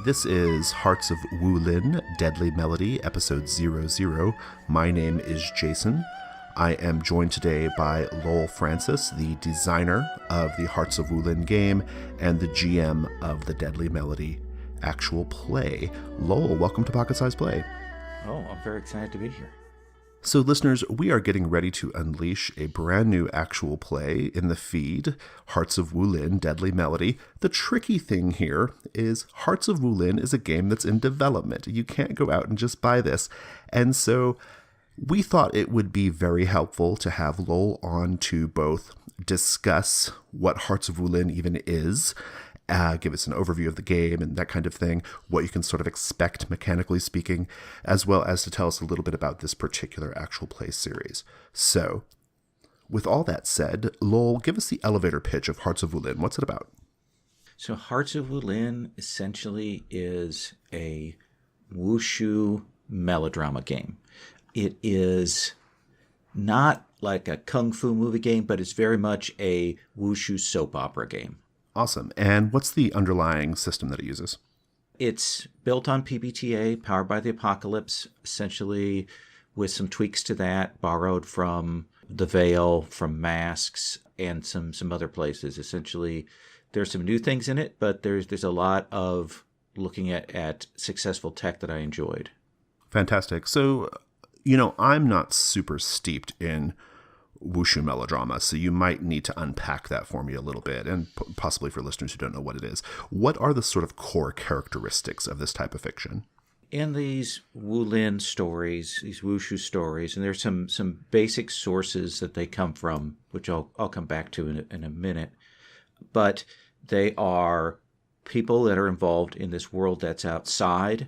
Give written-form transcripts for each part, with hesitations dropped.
This is Hearts of Wulin, Deadly Melody, Episode 00. My name is Jason. I am joined today by Lowell Francis, the designer of the Hearts of Wulin game and the GM of the Deadly Melody actual play. Lowell, welcome to Pocket Size Play. Oh, I'm very excited to be here. So listeners, we are getting ready to unleash a brand new actual play in the feed, Hearts of Wulin, Deadly Melody. The tricky thing here is Hearts of Wulin is a game that's in development. You can't go out and just buy this. And so we thought it would be very helpful to have Lowell on to both discuss what Hearts of Wulin even is, give us an overview of the game and that kind of thing, what you can sort of expect mechanically speaking, as well as to tell us a little bit about this particular actual play series. So, with all that said, Lowell, give us the elevator pitch of Hearts of Wulin. What's it about? So Hearts of Wulin essentially is a wushu melodrama game. It is not like a kung fu movie game, but it's very much a wushu soap opera game. Awesome. And what's the underlying system that it uses? It's built on PBTA, powered by the Apocalypse, essentially with some tweaks to that, borrowed from The Veil, from Masks, and some other places. Essentially, there's some new things in it, but there's a lot of looking at successful tech that I enjoyed. Fantastic. So, I'm not super steeped in wushu melodrama, so you might need to unpack that for me a little bit, and possibly for listeners who don't know what it is. What are the sort of core characteristics of this type of fiction? In these Wulin stories, these wushu stories, and there's some basic sources that they come from, which I'll come back to in a minute, but they are people that are involved in this world that's outside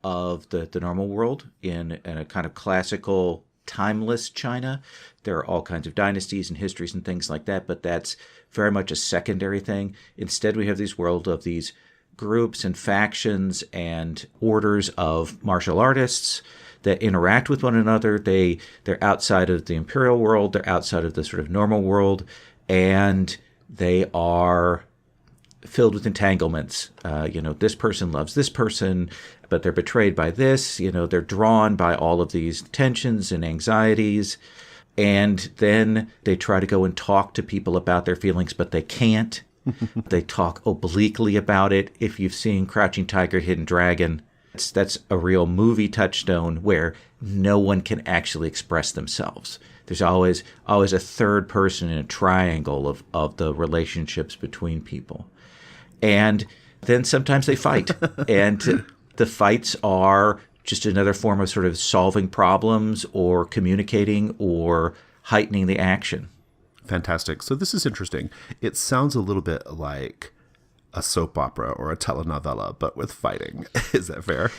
of the normal world in a kind of classical timeless China. There are all kinds of dynasties and histories and things like that, but that's very much a secondary thing. Instead, we have this world of these groups and factions and orders of martial artists that interact with one another. They're outside of the imperial world. They're outside of the sort of normal world, and they are filled with entanglements. This person loves this person, but they're betrayed by this. They're drawn by all of these tensions and anxieties. And then they try to go and talk to people about their feelings, but they can't. They talk obliquely about it. If you've seen Crouching Tiger, Hidden Dragon, that's a real movie touchstone where no one can actually express themselves. There's always a third person in a triangle of the relationships between people. And then sometimes they fight. And the fights are just another form of sort of solving problems or communicating or heightening the action. Fantastic. So this is interesting. It sounds a little bit like a soap opera or a telenovela, but with fighting. Is that fair?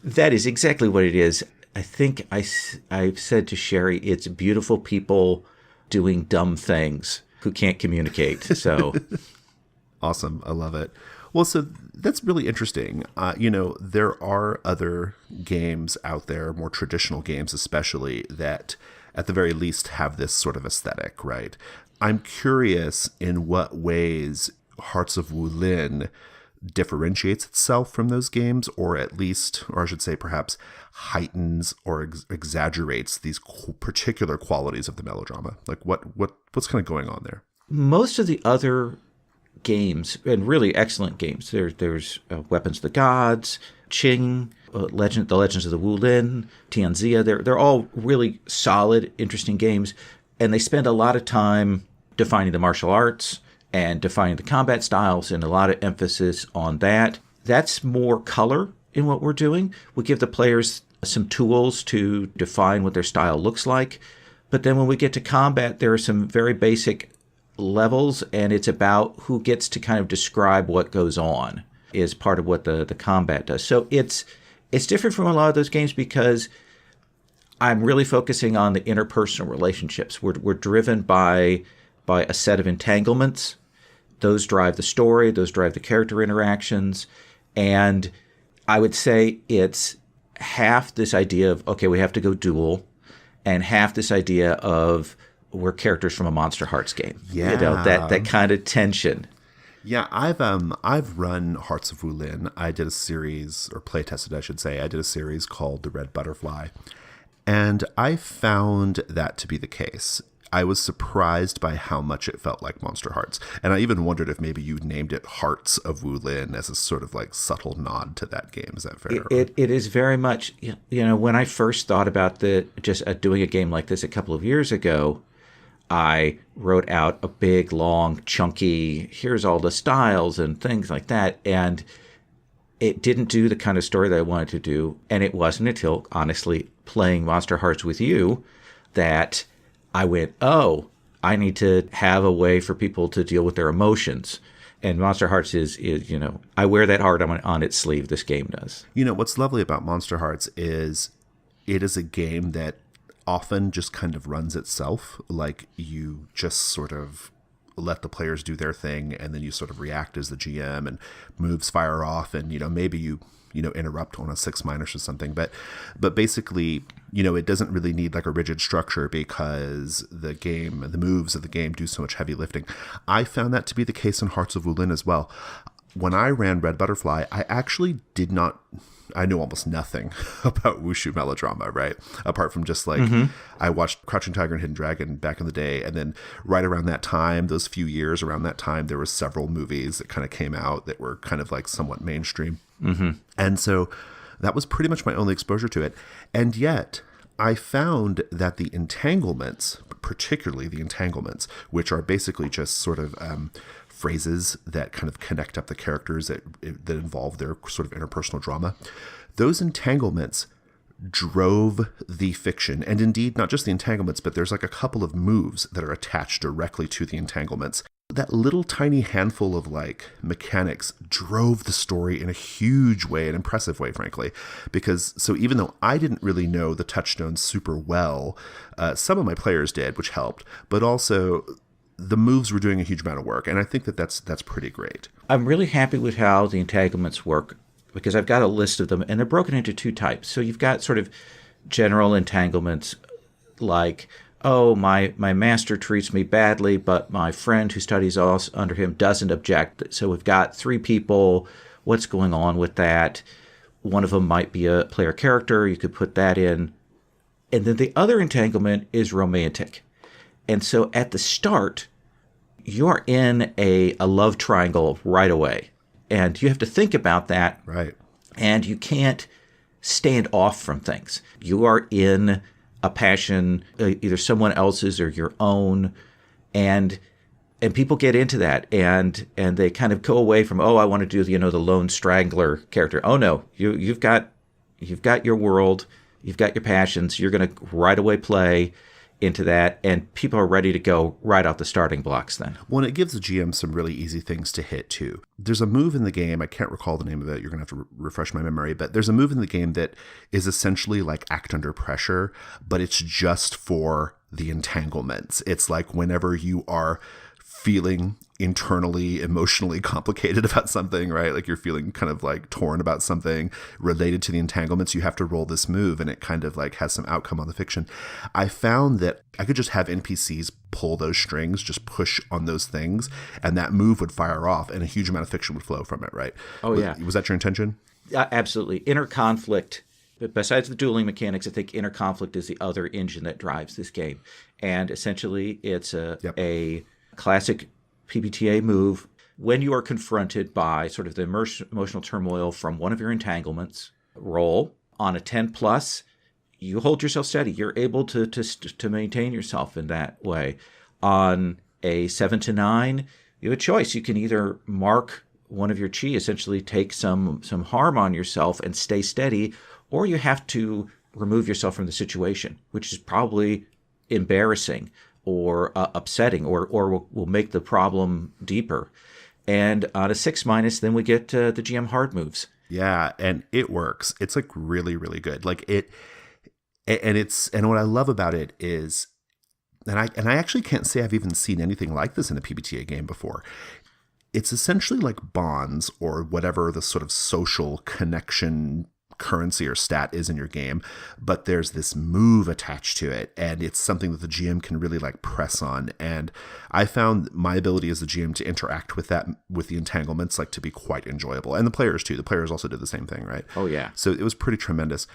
That is exactly what it is. I think I've said to Sherry, it's beautiful people doing dumb things who can't communicate. So awesome. I love it. Well, so that's really interesting. There are other games out there, more traditional games especially, that at the very least have this sort of aesthetic, right? I'm curious in what ways Hearts of Wulin differentiates itself from those games, or I should say perhaps heightens or exaggerates these particular qualities of the melodrama. Like what's kind of going on there? Most of the other games, and really excellent games. There's Weapons of the Gods, Qing, the Legends of the Wulin, Tianxia. They're all really solid, interesting games, and they spend a lot of time defining the martial arts and defining the combat styles, and a lot of emphasis on that. That's more color in what we're doing. We give the players some tools to define what their style looks like, but then when we get to combat, there are some very basic levels, and it's about who gets to kind of describe what goes on is part of what the combat does. So it's different from a lot of those games because I'm really focusing on the interpersonal relationships. We're driven by a set of entanglements. Those drive the story, those drive the character interactions, and I would say it's half this idea of, okay, we have to go duel, and half this idea of we're characters from a Monster Hearts game. Yeah. That kind of tension. Yeah, I've run Hearts of Wulin. I did a series, or play tested, I should say. I did a series called The Red Butterfly, and I found that to be the case. I was surprised by how much it felt like Monster Hearts, and I even wondered if maybe you named it Hearts of Wulin as a sort of like subtle nod to that game. Is that fair? It is very much, when I first thought about just doing a game like this a couple of years ago, I wrote out a big, long, chunky, here's all the styles and things like that. And it didn't do the kind of story that I wanted to do. And it wasn't until, honestly, playing Monster Hearts with you that I went, oh, I need to have a way for people to deal with their emotions. And Monster Hearts is I wear that heart on its sleeve, this game does. What's lovely about Monster Hearts is it is a game that often just kind of runs itself. Like, you just sort of let the players do their thing, and then you sort of react as the GM, and moves fire off, and maybe you interrupt on a 6- or something, but basically, it doesn't really need like a rigid structure because the moves of the game do so much heavy lifting. I found that to be the case in Hearts of Wulin as well. When I ran Red Butterfly, I knew almost nothing about wushu melodrama, right? Apart from just like, I watched Crouching Tiger and Hidden Dragon back in the day. And then right around that time, those few years around that time, there were several movies that kind of came out that were kind of like somewhat mainstream. And so that was pretty much my only exposure to it. And yet I found that the entanglements, particularly the entanglements, which are basically just sort of phrases that kind of connect up the characters that involve their sort of interpersonal drama, those entanglements drove the fiction. And indeed, not just the entanglements, but there's like a couple of moves that are attached directly to the entanglements. That little tiny handful of like mechanics drove the story in a huge way, an impressive way, frankly, because so even though I didn't really know the touchstones super well, some of my players did, which helped, but also the moves were doing a huge amount of work. And I think that's pretty great. I'm really happy with how the entanglements work, because I've got a list of them, and they're broken into two types. So you've got sort of general entanglements like, oh, my master treats me badly, but my friend who studies under him doesn't object. So we've got three people. What's going on with that? One of them might be a player character. You could put that in. And then the other entanglement is romantic. And so at the start, you're in a love triangle right away. And you have to think about that. Right. And you can't stand off from things. You are in a passion, either someone else's or your own. And people get into that. And they kind of go away from, oh, I want to do the lone strangler character. Oh, no, you've got your world. You've got your passions. You're going to right away play into that, and people are ready to go right out the starting blocks then. Well, it gives the GM some really easy things to hit too. There's a move in the game, I can't recall the name of it, you're going to have to refresh my memory, but there's a move in the game that is essentially like act under pressure, but it's just for the entanglements. It's like whenever you are feeling internally, emotionally complicated about something, right? Like you're feeling kind of like torn about something related to the entanglements, you have to roll this move, and it kind of like has some outcome on the fiction. I found that I could just have NPCs pull those strings, just push on those things, and that move would fire off, and a huge amount of fiction would flow from it, right? Oh, yeah. Was that your intention? Absolutely. Inner conflict. Besides the dueling mechanics, I think inner conflict is the other engine that drives this game. And essentially, it's a classic PBTA move. When you are confronted by sort of the emotional turmoil from one of your entanglements, roll. On a 10 plus, you hold yourself steady. You're able to maintain yourself in that way. On a 7 to 9, you have a choice. You can either mark one of your chi, essentially take some harm on yourself and stay steady, or you have to remove yourself from the situation, which is probably embarrassing or upsetting, or will make the problem deeper. And on a 6-, then we get the GM hard moves. Yeah, and it works. It's like really, really good. Like and what I love about it is, and I actually can't say I've even seen anything like this in a PBTA game before. It's essentially like bonds, or whatever the sort of social connection currency or stat is in your game, but there's this move attached to it, and it's something that the GM can really like press on. And I found my ability as the GM to interact with that, with the entanglements, like to be quite enjoyable. And the players too. The players also did the same thing, right? Oh yeah. So it was pretty tremendous.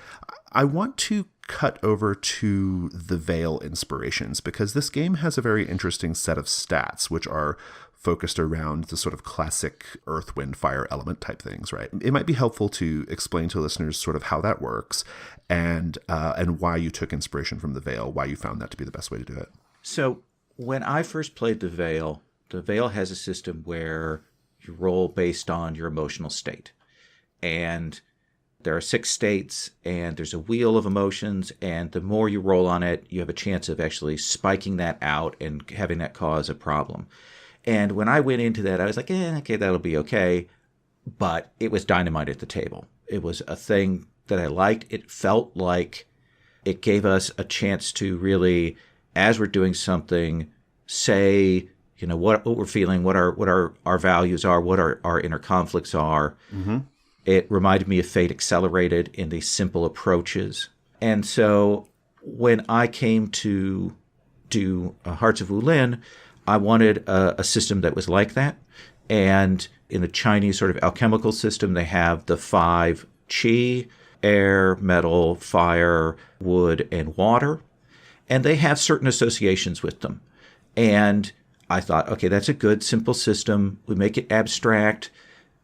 I want to cut over to the Veil inspirations, because this game has a very interesting set of stats, which are focused around the sort of classic earth, wind, fire element type things, right? It might be helpful to explain to listeners sort of how that works, and why you took inspiration from the Veil, why you found that to be the best way to do it. So when I first played the Veil has a system where you roll based on your emotional state. And there are 6 states, and there's a wheel of emotions, and the more you roll on it, you have a chance of actually spiking that out and having that cause a problem. And when I went into that, I was like, okay, that'll be okay. But it was dynamite at the table. It was a thing that I liked. It felt like it gave us a chance to really, as we're doing something, say, what we're feeling, what our values are, what our inner conflicts are. Mm-hmm. It reminded me of Fate Accelerated in these simple approaches. And so when I came to do Hearts of Wulin, I wanted a system that was like that. And in the Chinese sort of alchemical system, they have the 5 qi: air, metal, fire, wood, and water. And they have certain associations with them. And I thought, okay, that's a good, simple system. We make it abstract.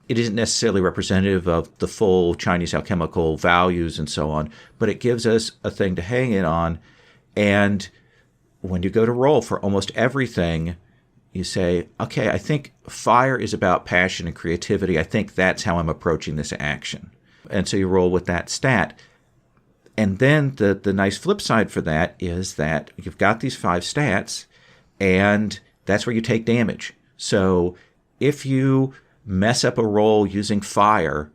It isn't necessarily representative of the full Chinese alchemical values and so on, but it gives us a thing to hang it on. And when you go to roll for almost everything, you say, okay, I think fire is about passion and creativity. I think that's how I'm approaching this action. And so you roll with that stat. And then the nice flip side for that is that you've got these 5 stats, and that's where you take damage. So if you mess up a roll using fire,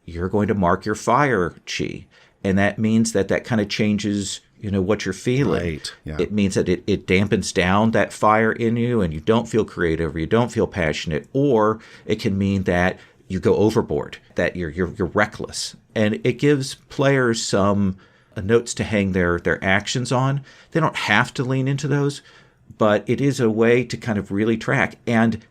you're going to mark your fire chi. And that means that kind of changes, what you're feeling. Right. Yeah. It means that it dampens down that fire in you, and you don't feel creative, or you don't feel passionate, or it can mean that you go overboard, that you're reckless. And it gives players some notes to hang their actions on. They don't have to lean into those, but it is a way to kind of really track. And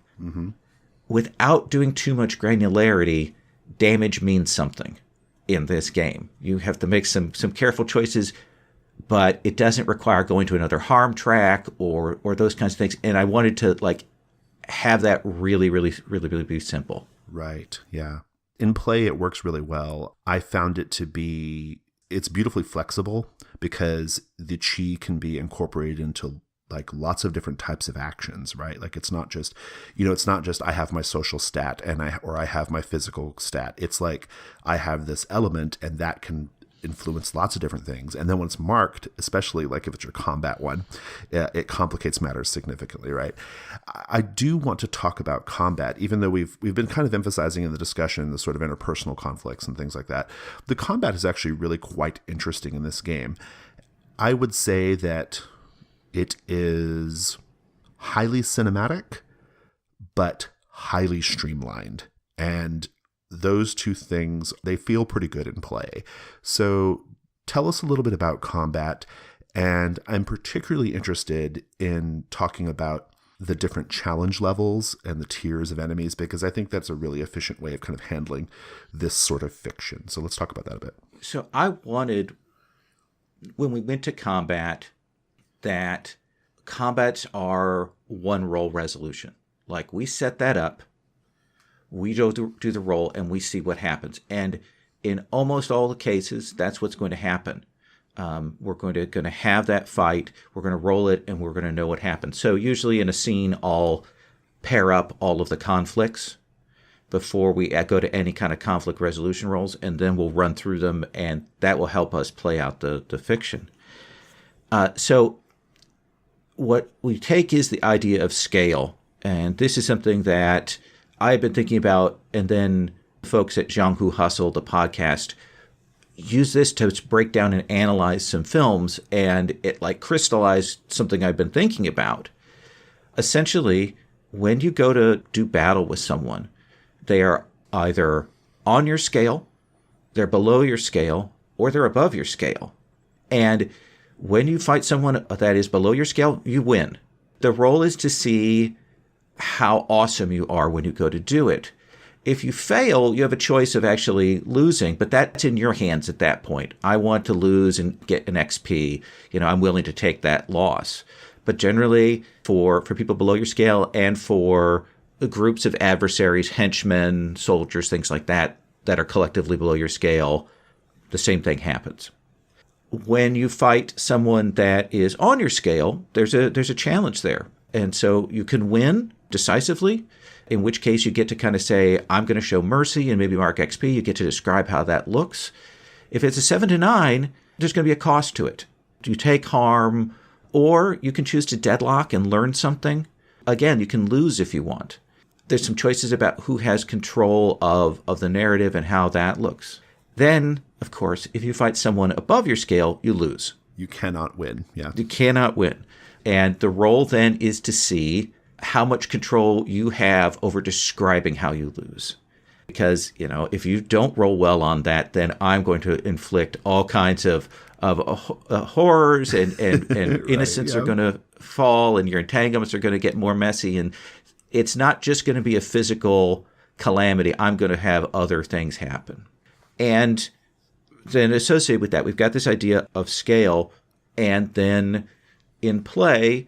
without doing too much granularity, damage means something in this game. You have to make some careful choices, but it doesn't require going to another harm track or those kinds of things. And I wanted to have that really, really, really, really be simple. Right. Yeah. In play, it works really well. I found it to be, it's beautifully flexible because the chi can be incorporated into lots of different types of actions, right? It's not just, I have my social stat or I have my physical stat. It's like I have this element, and that can influence lots of different things. And then when it's marked, especially if it's your combat one, it complicates matters significantly, right? I do want to talk about combat, even though we've been kind of emphasizing in the discussion the sort of interpersonal conflicts and things like that. The combat is actually really quite interesting in this game. I would say that it is highly cinematic, but highly streamlined. And those two things, they feel pretty good in play. So tell us a little bit about combat. And I'm particularly interested in talking about the different challenge levels and the tiers of enemies, because I think that's a really efficient way of kind of handling this sort of fiction. So let's talk about that a bit. So I wanted, when we went to combat, that combats are one roll resolution. We set that up, we do the roll, and we see what happens. And in almost all the cases, that's what's going to happen. We're going to have that fight, we're going to roll it, and we're going to know what happens. So usually in a scene, I'll pair up all of the conflicts before we go to any kind of conflict resolution rolls, and then we'll run through them, and that will help us play out the fiction. So what we take is the idea of scale, and this is something that I've been thinking about, and then folks at Jianghu Hustle, the podcast, use this to break down and analyze some films, and it crystallized something I've been thinking about. Essentially, when you go to do battle with someone, they are either on your scale they're below your scale, or they're above your scale. And when you fight someone that is below your scale, you win. The role is to see how awesome you are when you go to do it. If you fail, you have a choice of actually losing, but that's in your hands at that point. I want to lose and get an XP. I'm willing to take that loss. But generally, for people below your scale and for groups of adversaries, henchmen, soldiers, things like that are collectively below your scale, the same thing happens. When you fight someone that is on your scale, there's a challenge there. And so you can win decisively, in which case you get to kind of say, I'm going to show mercy and maybe mark XP. You get to describe how that looks. If it's a 7 to 9, there's going to be a cost to it. You take harm, or you can choose to deadlock and learn something. Again, you can lose if you want. There's some choices about who has control of the narrative and how that looks. Then, of course, if you fight someone above your scale, you lose. You cannot win. Yeah. You cannot win. And the role then is to see how much control you have over describing how you lose. Because, if you don't roll well on that, then I'm going to inflict all kinds of horrors and right, innocents are going to fall and your entanglements are going to get more messy. And it's not just going to be a physical calamity. I'm going to have other things happen. And then associated with that, we've got this idea of scale. And then in play,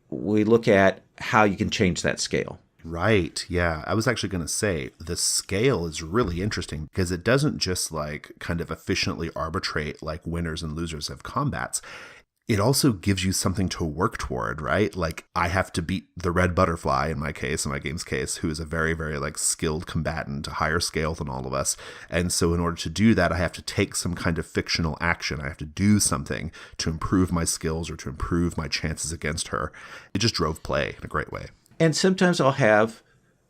we look at how you can change that scale. Right. Yeah. I was actually going to say the scale is really interesting because it doesn't just kind of efficiently arbitrate winners and losers of combats. It also gives you something to work toward, right? I have to beat the red butterfly in my game's case, who is a very, very skilled combatant, higher scale than all of us. And so in order to do that, I have to take some kind of fictional action. I have to do something to improve my skills or to improve my chances against her. It just drove play in a great way. And sometimes I'll have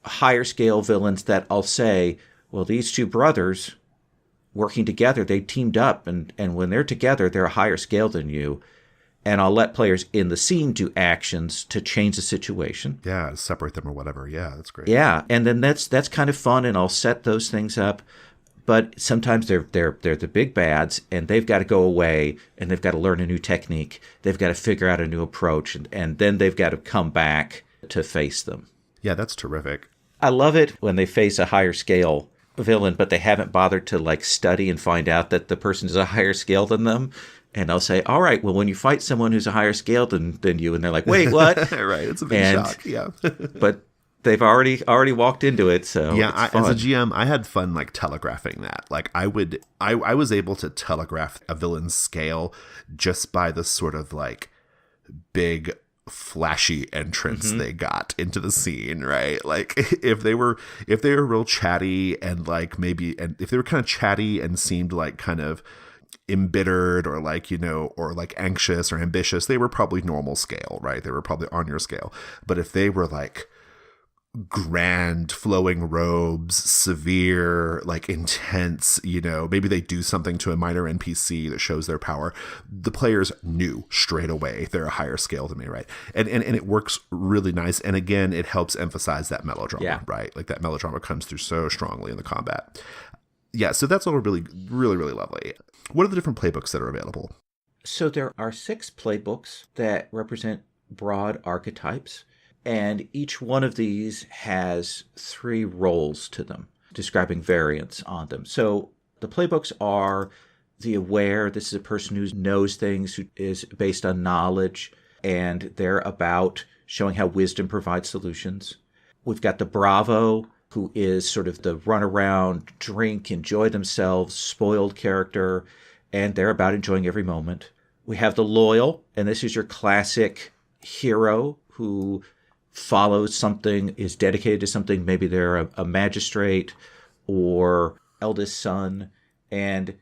higher scale villains that I'll say, well, these two brothers working together, they teamed up. And when they're together, they're a higher scale than you. And I'll let players in the scene do actions to change the situation. Yeah, separate them or whatever. Yeah, that's great. Yeah, and then that's kind of fun, and I'll set those things up. But sometimes they're the big bads, and they've got to go away, and they've got to learn a new technique. They've got to figure out a new approach, and then they've got to come back to face them. Yeah, that's terrific. I love it when they face a higher scale villain, but they haven't bothered to study and find out that the person is a higher scale than them. And I'll say, all right, well, when you fight someone who's a higher scale than you, and they're like, wait, what? Right, it's a big shock, yeah. But they've already walked into it, so yeah. As a GM, I had fun telegraphing that. I was able to telegraph a villain's scale just by the sort of big flashy entrance they got into the scene, right? If they were real chatty and if they were kind of chatty and seemed kind of embittered or or anxious or ambitious, they were probably normal scale, right? They were probably on your scale. But if they were grand flowing robes, severe, intense, maybe they do something to a minor NPC that shows their power, the players knew straight away they're a higher scale than me, right? And it works really nice. And again, it helps emphasize that melodrama, right? That melodrama comes through so strongly in the combat. Yeah, so that's all really, really, really lovely. What are the different playbooks that are available? So there are 6 playbooks that represent broad archetypes. And each one of these has 3 roles to them, describing variants on them. So the playbooks are the aware. This is a person who knows things, who is based on knowledge, and they're about showing how wisdom provides solutions. We've got the bravo, who is sort of the run around, drink, enjoy themselves, spoiled character, and they're about enjoying every moment. We have the loyal, and this is your classic hero who follows something, is dedicated to something. Maybe they're a magistrate or eldest son, and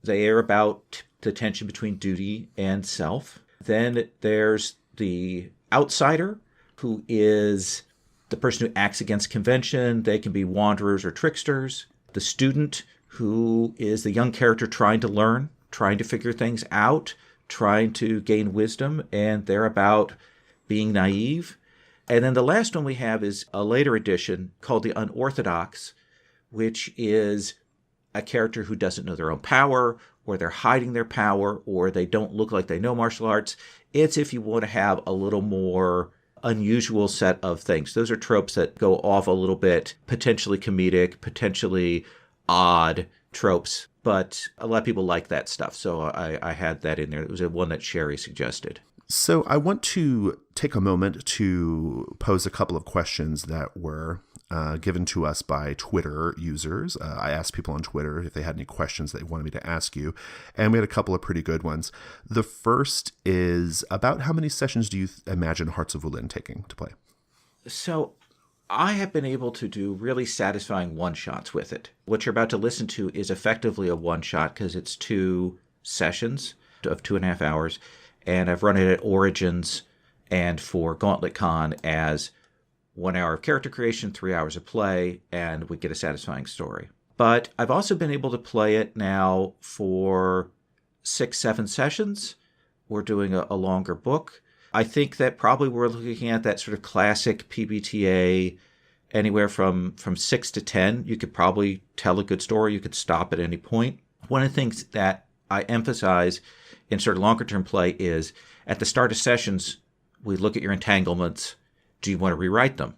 they are about the tension between duty and self. Then there's the outsider, who is the person who acts against convention. They can be wanderers or tricksters. The student, who is the young character trying to learn, trying to figure things out, trying to gain wisdom, and they're about being naive. And then the last one we have is a later edition called the Unorthodox, which is a character who doesn't know their own power, or they're hiding their power, or they don't look like they know martial arts. It's if you want to have a little more unusual set of things. Those are tropes that go off a little bit, potentially comedic, potentially odd tropes, but a lot of people like that stuff. So I had that in there. It was one that Sherry suggested. So I want to take a moment to pose a couple of questions that were given to us by Twitter users. I asked people on Twitter if they had any questions they wanted me to ask you, and we had a couple of pretty good ones. The first is, about how many sessions do you imagine Hearts of Wulin taking to play? So I have been able to do really satisfying one-shots with it. What you're about to listen to is effectively a one-shot because it's 2 sessions of 2.5 hours, and I've run it at Origins and for Gauntlet Con as 1 hour of character creation, 3 hours of play, and we get a satisfying story. But I've also been able to play it now for 6-7 sessions. We're doing a longer book. I think that probably we're looking at that sort of classic PBTA, anywhere from 6 to 10. You could probably tell a good story. You could stop at any point. One of the things that I emphasize in sort of longer term play is at the start of sessions, we look at your entanglements. Do you want to rewrite them?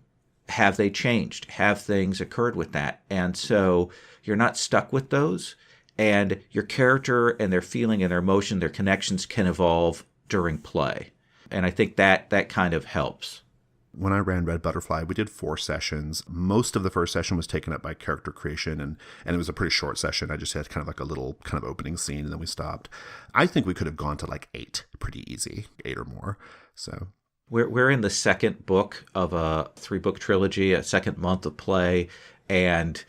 Have they changed? Have things occurred with that? And so you're not stuck with those. And your character and their feeling and their emotion, their connections can evolve during play. And I think that kind of helps. When I ran Red Butterfly, we did 4 sessions. Most of the first session was taken up by character creation, and it was a pretty short session. I just had kind of like a little kind of opening scene, and then we stopped. I think we could have gone to like 8 pretty easy, 8 or more. So we're in the second book of a 3-book trilogy, a second month of play, and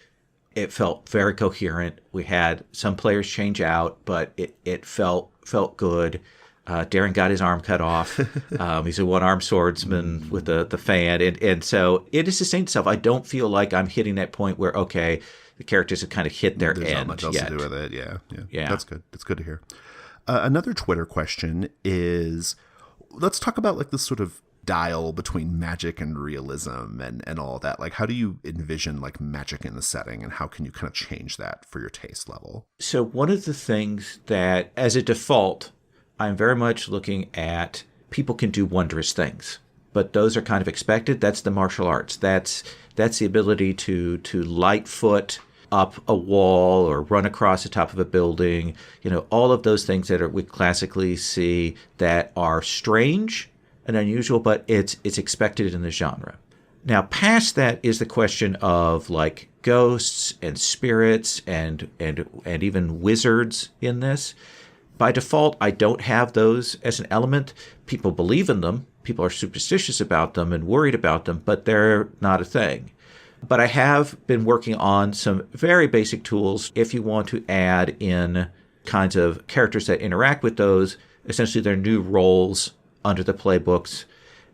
it felt very coherent. We had some players change out, but it felt good. Darren got his arm cut off. He's a one-armed swordsman with the fan. And so it has sustained itself. I don't feel like I'm hitting that point where, okay, the characters have kind of hit their There's end not much else yet. to do with it. Yeah. Yeah. That's good to hear. Another Twitter question is, let's talk about like this sort of dial between magic and realism and all that. Like, how do you envision like magic in the setting, and how can you kind of change that for your taste level? So one of the things that, as a default, I'm very much looking at people can do wondrous things, but those are kind of expected. That's the martial arts. That's the ability to lightfoot up a wall or run across the top of a building. You know, all of those things that we classically see that are strange and unusual, but it's expected in the genre. Now, past that is the question of like ghosts and spirits and even wizards in this. By default, I don't have those as an element. People believe in them. People are superstitious about them and worried about them, but they're not a thing. But I have been working on some very basic tools if you want to add in kinds of characters that interact with those. Essentially, they're new roles under the playbooks,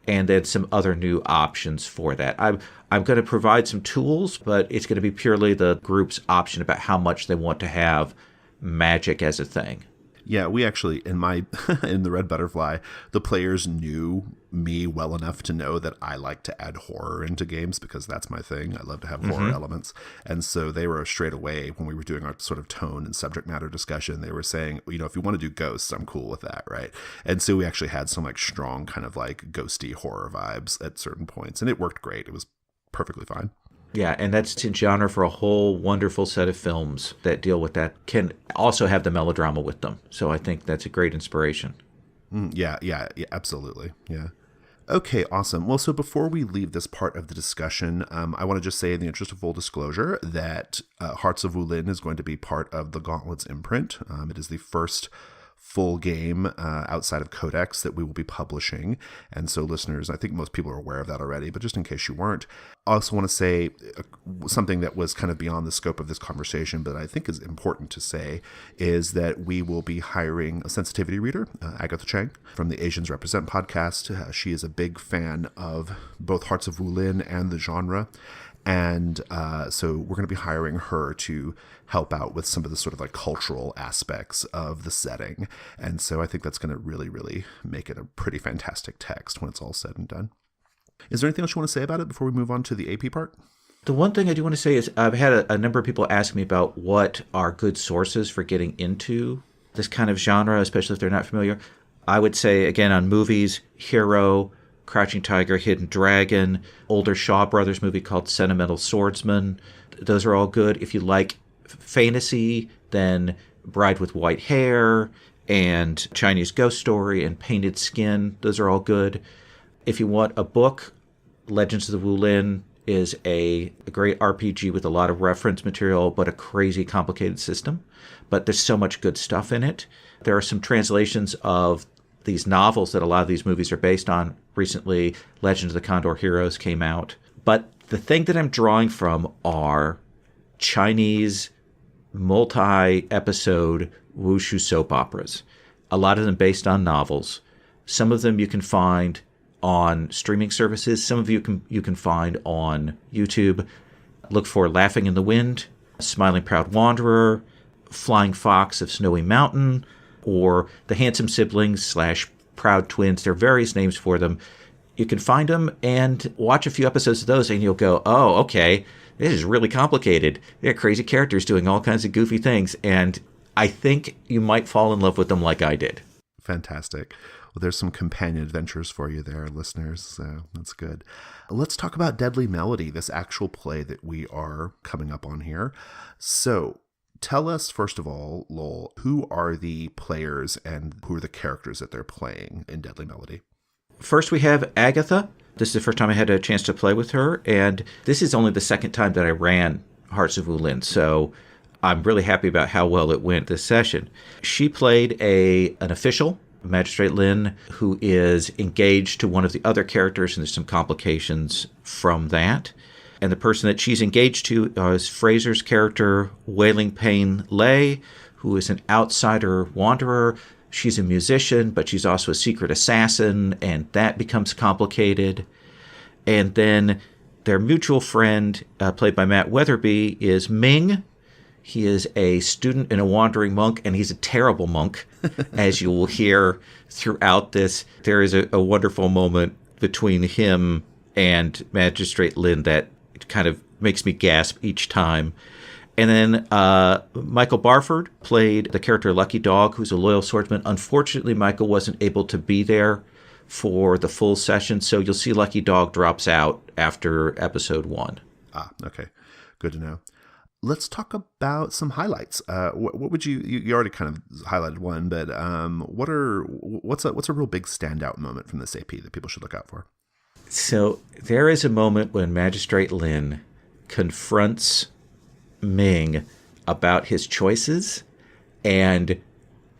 and then some other new options for that. I'm going to provide some tools, but it's going to be purely the group's option about how much they want to have magic as a thing. Yeah, we actually, in the Red Butterfly, the players knew me well enough to know that I like to add horror into games because that's my thing. I love to have horror elements. And so they were straight away, when we were doing our sort of tone and subject matter discussion, they were saying, you know, if you want to do ghosts, I'm cool with that, right? And so we actually had some like strong kind of like ghosty horror vibes at certain points, and it worked great. It was perfectly fine. Yeah, and that's in genre for a whole wonderful set of films that deal with that, can also have the melodrama with them. So I think that's a great inspiration. Yeah, absolutely. Yeah. Okay, awesome. Well, so before we leave this part of the discussion, I want to just say, in the interest of full disclosure, that Hearts of Wulin is going to be part of the Gauntlets imprint. It is the first full game outside of Codex that we will be publishing. And so listeners, I think most people are aware of that already, but just in case you weren't, I also want to say something that was kind of beyond the scope of this conversation, but I think is important to say, is that we will be hiring a sensitivity reader, Agatha Chang, from the Asians Represent podcast. She is a big fan of both Hearts of Wulin and the genre. And so we're going to be hiring her to help out with some of the sort of like cultural aspects of the setting. And so I think that's going to really, really make it a pretty fantastic text when it's all said and done. Is there anything else you want to say about it before we move on to the AP part? The one thing I do want to say is I've had a number of people ask me about what are good sources for getting into this kind of genre, especially if they're not familiar. I would say, again, on movies, Hero, Crouching Tiger, Hidden Dragon, older Shaw Brothers movie called Sentimental Swordsman. Those are all good. If you like fantasy, then Bride with White Hair and Chinese Ghost Story and Painted Skin, those are all good. If you want a book, Legends of the Wulin is a great RPG with a lot of reference material, but a crazy complicated system. But there's so much good stuff in it. There are some translations of these novels that a lot of these movies are based on. Recently, Legend of the Condor Heroes came out. But the thing that I'm drawing from are Chinese multi-episode wushu soap operas. A lot of them based on novels. Some of them you can find on streaming services. Some of you can find on YouTube. Look for Laughing in the Wind, Smiling Proud Wanderer, Flying Fox of Snowy Mountain, or The Handsome Siblings / Proud Twins. There are various names for them. You can find them and watch a few episodes of those and you'll go, oh, okay, this is really complicated. They're crazy characters doing all kinds of goofy things. And I think you might fall in love with them like I did. Fantastic. Well, there's some companion adventures for you there, listeners, so that's good. Let's talk about Deadly Melody, this actual play that we are coming up on here. So tell us, first of all, Lowell, who are the players and who are the characters that they're playing in Deadly Melody? First, we have Agatha. This is the first time I had a chance to play with her, and this is only the second time that I ran Hearts of Wulin, so I'm really happy about how well it went this session. She played an official, Magistrate Lin, who is engaged to one of the other characters, and there's some complications from that. And the person that she's engaged to is Fraser's character, Wailing Pain Lei, who is an outsider wanderer. She's a musician, but she's also a secret assassin, and that becomes complicated. And then their mutual friend, played by Matt Weatherby, is Ming. He is a student and a wandering monk, and he's a terrible monk, as you will hear throughout this. There is a wonderful moment between him and Magistrate Lin that kind of makes me gasp each time. And then Michael Barford played the character Lucky Dog, who's a loyal swordsman. Unfortunately, Michael wasn't able to be there for the full session, so you'll see Lucky Dog drops out after episode 1. Ah, okay. Good to know. Let's talk about some highlights. What would you already kind of highlighted one, but what's a real big standout moment from this AP that people should look out for? So there is a moment when Magistrate Lin confronts Ming about his choices and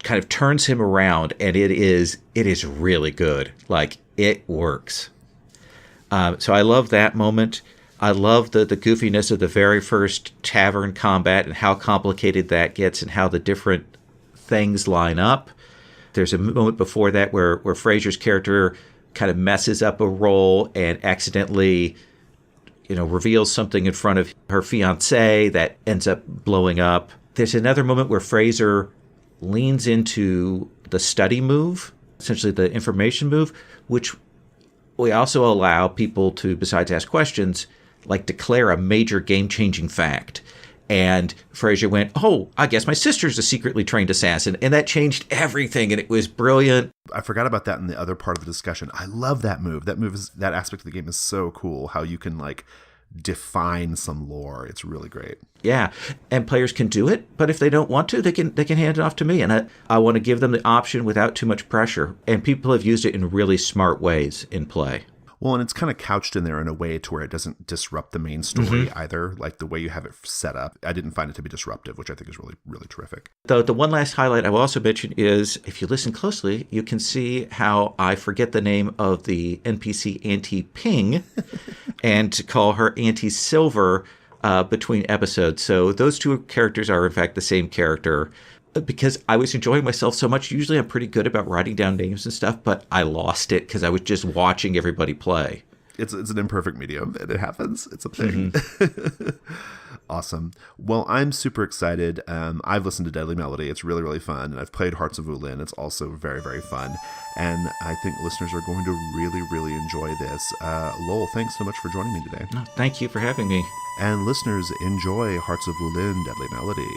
kind of turns him around, and it is really good. Like, it works. So I love that moment. I love the goofiness of the very first tavern combat and how complicated that gets and how the different things line up. There's a moment before that where Fraser's character kind of messes up a roll and accidentally, reveals something in front of her fiancé that ends up blowing up. There's another moment where Fraser leans into the study move, essentially the information move, which we also allow people to, besides ask questions, like declare a major game-changing fact. And Fraser went, oh, I guess my sister's a secretly trained assassin. And that changed everything, and it was brilliant. I forgot about that in the other part of the discussion. I love that move. That aspect of the game is so cool, how you can define some lore. It's really great. Yeah, and players can do it, but if they don't want to, they can hand it off to me. And I want to give them the option without too much pressure. And people have used it in really smart ways in play. Well, and it's kind of couched in there in a way to where it doesn't disrupt the main story either. Like the way you have it set up, I didn't find it to be disruptive, which I think is really, really terrific. The one last highlight I will also mention is, if you listen closely, you can see how I forget the name of the NPC Auntie Ping and call her Auntie Silver between episodes. So those two characters are, in fact, the same character. Because I was enjoying myself so much. Usually I'm pretty good about writing down names and stuff, but I lost it because I was just watching everybody play. It's an imperfect medium, and it happens. It's a thing. Awesome. Well, I'm super excited. I've listened to Deadly Melody. It's really, really fun. And I've played Hearts of Wulin. It's also very, very fun. And I think listeners are going to really, really enjoy this. Lowell, thanks so much for joining me today. No, thank you for having me. And listeners, enjoy Hearts of Wulin, Deadly Melody.